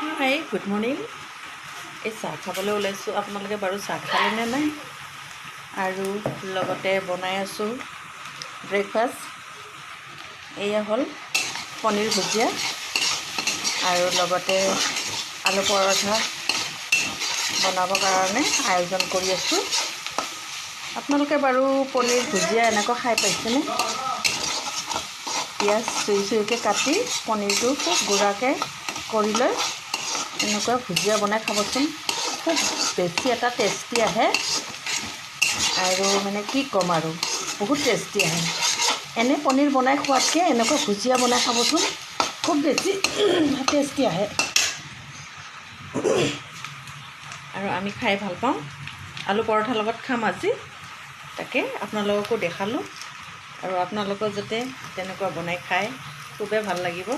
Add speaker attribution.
Speaker 1: Hi good morning. এই চাহ খাবলৈ ওলাইছোঁ। আপোনালোকে বাৰু চাহ খালেনে নাই? আৰু লগতে বনাই আছোঁ ব্ৰেকফাষ্ট। এয়া হ'ল পনীৰ ভুজিয়া আৰু লগতে আলু পৰঠা বনাবৰ কাৰণে আয়োজন কৰি আছোঁ। আপোনালোকে বাৰু পনীৰ ভুজিয়া এনেকুৱা খাই পাইছেনে? পিঁয়াজ চুই চুইকৈ কাটি পনীৰটো খুব গুড়াকৈ কৰি লৈ এনেকুৱা ভুজিয়া বনাই খাবচোন। খুব বেছি এটা টেষ্টি আহে আৰু মানে কি ক'ম আৰু বহুত টেষ্টি আহে। এনে পনীৰ বনাই খোৱাতকৈ এনেকুৱা ভুজিয়া বনাই খাবচোন, খুব বেছি টেষ্টি আহে আৰু আমি খাই ভাল পাওঁ। আলু পৰঠাৰ লগত খাম আজি, তাকে আপোনালোককো দেখালোঁ আৰু আপোনালোকেও যাতে তেনেকুৱা বনাই খায়, খুবেই ভাল লাগিব।